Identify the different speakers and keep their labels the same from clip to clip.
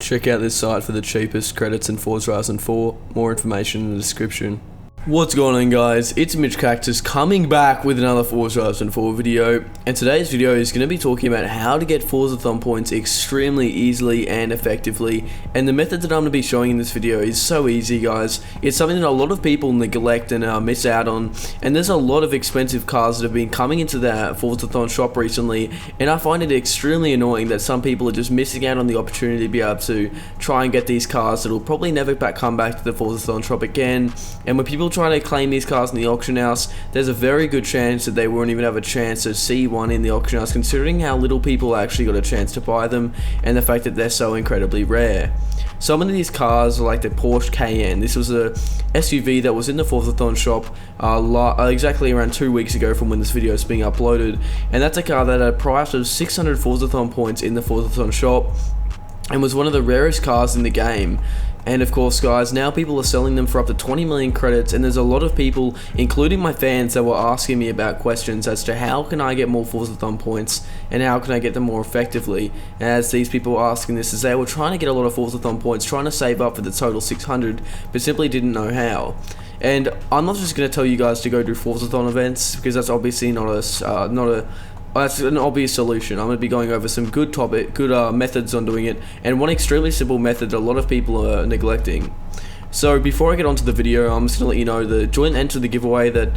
Speaker 1: Check out this site for the cheapest credits in Forzathon 4. More information in the description. What's going on, guys? It's MitchCactus coming back with another Forzathon 4 video, and today's video is going to be talking about how to get Forzathon points extremely easily and effectively. And the method that I'm going to be showing in this video is so easy, guys. It's something that a lot of people neglect and miss out on, and there's a lot of expensive cars that have been coming into the Forzathon shop recently, and I find it extremely annoying that some people are just missing out on the opportunity to be able to try and get these cars that will probably never come back to the Forzathon shop again. And when people trying to claim these cars in the auction house, there's a very good chance that they won't even have a chance to see one in the auction house, considering how little people actually got a chance to buy them and the fact that they're so incredibly rare. Some of these cars are like the Porsche Cayenne. This was a SUV that was in the Forzathon shop exactly around 2 weeks ago from when this video is being uploaded, and that's a car that had a price of 600 Forzathon points in the Forzathon shop and was one of the rarest cars in the game. And of course, guys, now people are selling them for up to 20 million credits, and there's a lot of people, including my fans, that were asking me about questions as to how can I get more Forzathon points and how can I get them more effectively. And as these people were asking this, as they were trying to get a lot of Forzathon points, trying to save up for the total 600, but simply didn't know how. And I'm not just going to tell you guys to go do Forzathon events, because that's obviously that's an obvious solution. I'm going to be going over some good methods on doing it, and one extremely simple method that a lot of people are neglecting. So before I get onto the video, I'm just going to let you know the join and enter the giveaway that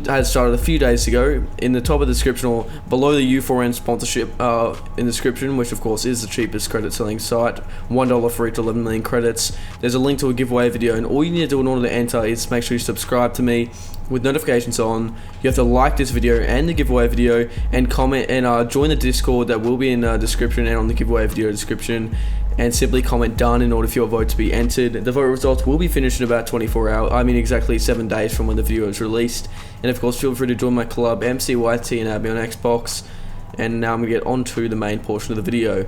Speaker 1: has started a few days ago. In the top of the description or below the U4N sponsorship in the description, which of course is the cheapest credit selling site, $1 for each 11 million credits. There's a link to a giveaway video, and all you need to do in order to enter is make sure you subscribe to me with notifications on. You have to like this video and the giveaway video, and comment and join the Discord that will be in the description and on the giveaway video description, and simply comment done in order for your vote to be entered. The vote results will be finished in about 24 hours, exactly 7 days from when the video is released. And of course, feel free to join my club MCYT and add me on Xbox. And now I'm going to get on to the main portion of the video.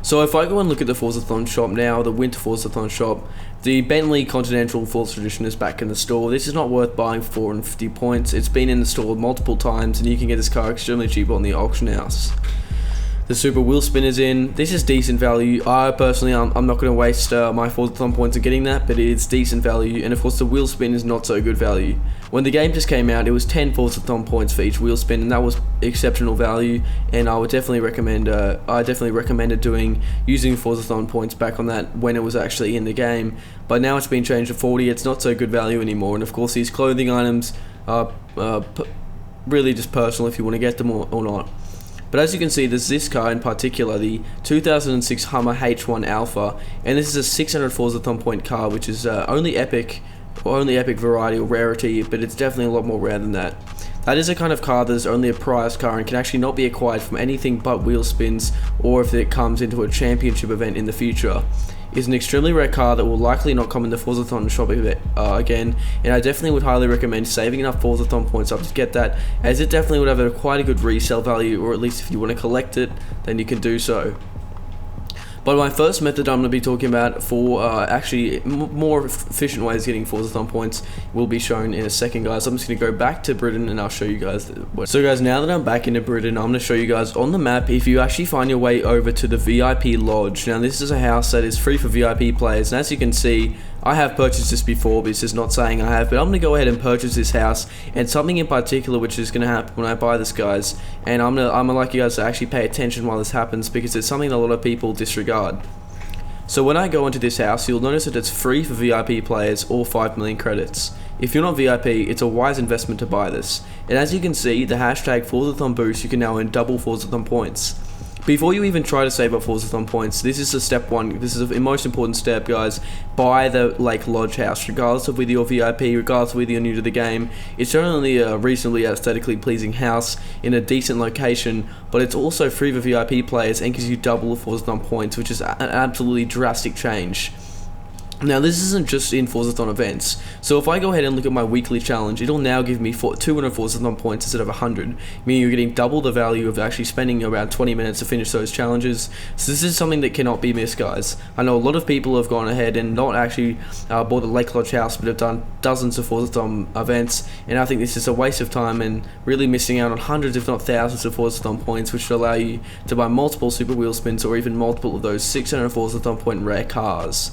Speaker 1: So if I go and look at the Forzathon shop now, the Winter Forzathon shop, the Bentley Continental Forza Edition is back in the store. This is not worth buying for 450 points. It's been in the store multiple times, and you can get this car extremely cheap on the auction house. The Super Wheel Spin is in. This is decent value. I personally, I'm not going to waste my Forzathon points on getting that, but it's decent value. And of course, the Wheel Spin is not so good value. When the game just came out, it was 10 Forzathon points for each wheel spin, and that was exceptional value. And I would definitely recommend. I definitely recommended using Forzathon points back on that when it was actually in the game. But now it's been changed to 40. It's not so good value anymore. And of course, these clothing items are really just personal if you want to get them or not. But as you can see, there's this car in particular, the 2006 Hummer H1 Alpha, and this is a 600 Forzathon point car, which is only epic variety or rarity, but it's definitely a lot more rare than that. That is a kind of car that is only a prize car and can actually not be acquired from anything but wheel spins, or if it comes into a championship event in the future. Is an extremely rare car that will likely not come in the Forzathon shop again, and I definitely would highly recommend saving enough Forzathon points up to get that, as it definitely would have quite a good resale value, or at least if you want to collect it, then you can do so. But my first method I'm going to be talking about for actually more efficient ways of getting Forzathon points will be shown in a second, guys. I'm just going to go back to Britain and I'll show you guys. So guys, now that I'm back into Britain, I'm going to show you guys on the map if you actually find your way over to the VIP Lodge. Now this is a house that is free for VIP players, and as you can see, I have purchased this before, but this is not saying I have, but I'm going to go ahead and purchase this house, and something in particular which is going to happen when I buy this, guys, and I'm going to like you guys to actually pay attention while this happens, because it's something that a lot of people disregard. So when I go into this house, you'll notice that it's free for VIP players or 5 million credits. If you're not VIP, it's a wise investment to buy this, and as you can see, the hashtag Forzathon boost, you can now earn double Forzathon points. Before you even try to save up Forzathon points, this is the step one. This is the most important step, guys. Buy the Lake Lodge house, regardless of whether you're VIP, regardless of whether you're new to the game. It's certainly a reasonably aesthetically pleasing house in a decent location, but it's also free for VIP players and gives you double Forzathon points, which is an absolutely drastic change. Now this isn't just in Forzathon events, so if I go ahead and look at my weekly challenge, it'll now give me 200 Forzathon points instead of 100, meaning you're getting double the value of actually spending around 20 minutes to finish those challenges. So this is something that cannot be missed, guys. I know a lot of people have gone ahead and not actually bought the Lake Lodge house, but have done dozens of Forzathon events, and I think this is a waste of time and really missing out on hundreds if not thousands of Forzathon points, which will allow you to buy multiple super wheel spins or even multiple of those 600 Forzathon point rare cars.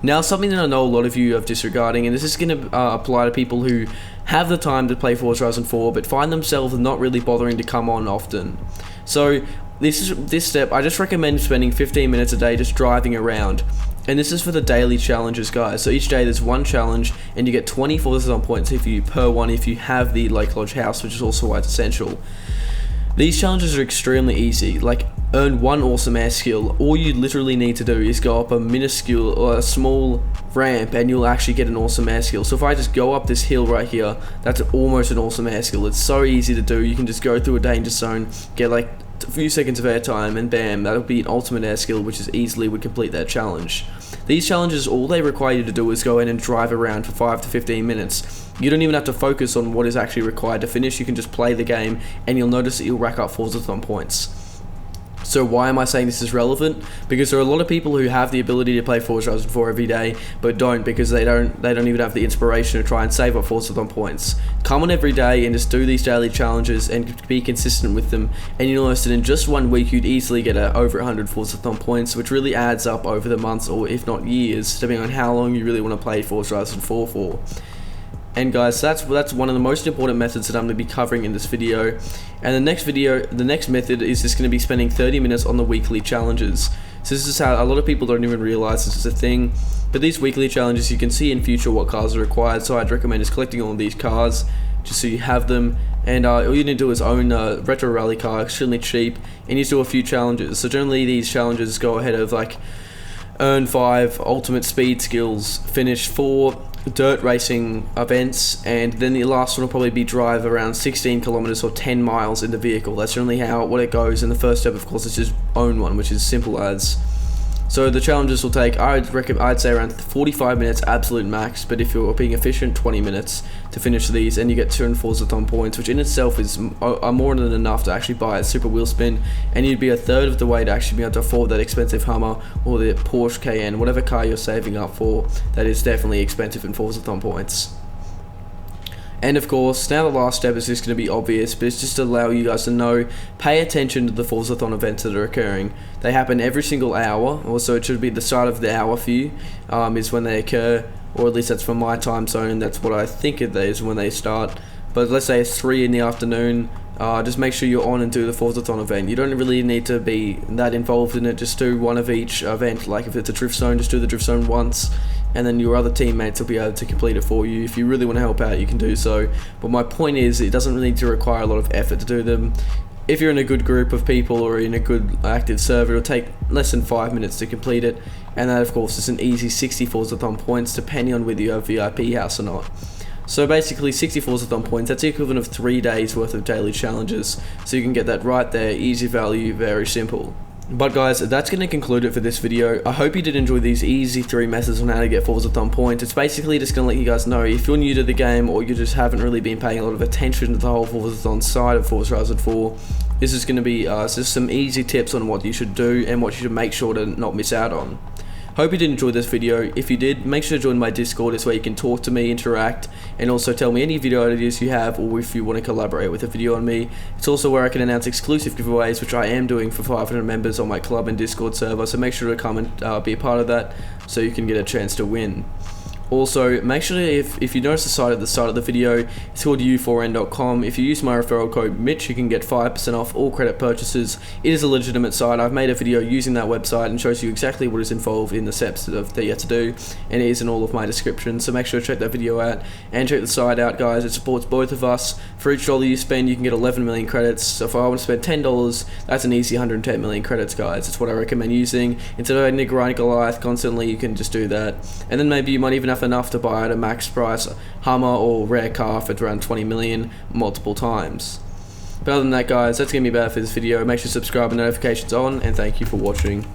Speaker 1: Now, something that I know a lot of you are disregarding, and this is going to apply to people who have the time to play Forza Horizon 4 but find themselves not really bothering to come on often. So this step, I just recommend spending 15 minutes a day just driving around. And this is for the daily challenges, guys. So each day there's one challenge, and you get 20 Forzathon points per one if you have the Lake Lodge house, which is also why it's essential. These challenges are extremely easy, like earn one awesome air skill. All you literally need to do is go up a minuscule or a small ramp and you'll actually get an awesome air skill. So if I just go up this hill right here, that's almost an awesome air skill. It's so easy to do. You can just go through a danger zone, get like a few seconds of air time, and bam, that'll be an ultimate air skill, which is easily would complete that challenge. These challenges, all they require you to do is go in and drive around for 5 to 15 minutes. You don't even have to focus on what is actually required to finish. You can just play the game and you'll notice that you'll rack up Forzathon points. So why am I saying this is relevant? Because there are a lot of people who have the ability to play Forza Horizon 4 every day, but don't, because they don't even have the inspiration to try and save up Forzathon points. Come on every day and just do these daily challenges and be consistent with them, and you'll notice that in just 1 week you'd easily get over 100 Forzathon points, which really adds up over the months or if not years, depending on how long you really want to play Forza Horizon 4 for. And guys, that's one of the most important methods that I'm going to be covering in this video. And the next method is just going to be spending 30 minutes on the weekly challenges. So this is how a lot of people don't even realize this is a thing. But these weekly challenges, you can see in future what cars are required. So I'd recommend just collecting all of these cars just so you have them. And all you need to do is own a retro rally car, extremely cheap, and you just do a few challenges. So generally these challenges go ahead of like earn 5 ultimate speed skills, finish 4 dirt racing events, and then the last one will probably be drive around 16 kilometers or 10 miles in the vehicle. That's generally what it goes, and the first step of course is just own one, which is simple as. So the challenges will take, I'd say around 45 minutes absolute max, but if you're being efficient, 20 minutes to finish these, and you get 200 Forzathon points, which in itself is more than enough to actually buy a super wheel spin, and you'd be a third of the way to actually be able to afford that expensive Hummer or the Porsche Cayenne, whatever car you're saving up for, that is definitely expensive in Forzathon points. And of course, now the last step is just going to be obvious, but it's just to allow you guys to know, pay attention to the Forzathon events that are occurring. They happen every single hour, also it should be the start of the hour for you, is when they occur, or at least that's from my time zone, that's what I think it is when they start. But let's say it's 3 in the afternoon, just make sure you're on and do the Forzathon event. You don't really need to be that involved in it, just do one of each event. Like if it's a drift zone, just do the drift zone once, and then your other teammates will be able to complete it for you. If you really want to help out, you can do so. But my point is, it doesn't really need to require a lot of effort to do them. If you're in a good group of people or in a good active server, it'll take less than 5 minutes to complete it, and that of course is an easy 60 Forzathon points, depending on whether you have VIP house or not. So basically 60 Forzathon points, that's the equivalent of 3 days worth of daily challenges, so you can get that right there, easy value, very simple. But guys, that's going to conclude it for this video. I hope you did enjoy these easy 3 methods on how to get Forzathon points. It's basically just going to let you guys know, if you're new to the game or you just haven't really been paying a lot of attention to the whole Forzathon side of Forza Horizon 4, this is going to be just some easy tips on what you should do and what you should make sure to not miss out on. Hope you did enjoy this video. If you did, make sure to join my Discord. It's where you can talk to me, interact, and also tell me any video ideas you have, or if you want to collaborate with a video on me. It's also where I can announce exclusive giveaways, which I am doing for 500 members on my club and Discord server, so make sure to come and be a part of that so you can get a chance to win. Also, make sure if you notice the site at the start of the video, it's called u4n.com. If you use my referral code Mitch, you can get 5% off all credit purchases. It is a legitimate site. I've made a video using that website and shows you exactly what is involved in the steps that you have to do, and it is in all of my description. So make sure to check that video out and check the site out, guys. It supports both of us. For each dollar you spend, you can get 11 million credits. So if I want to spend $10, that's an easy 110 million credits, guys. That's what I recommend using. Instead of having to grind Goliath constantly, you can just do that. And then maybe you might even have enough to buy at a max price Hummer or rare car for around 20 million multiple times. But other than that, guys, that's going to be about it for this video. Make sure to subscribe and notifications on, and thank you for watching.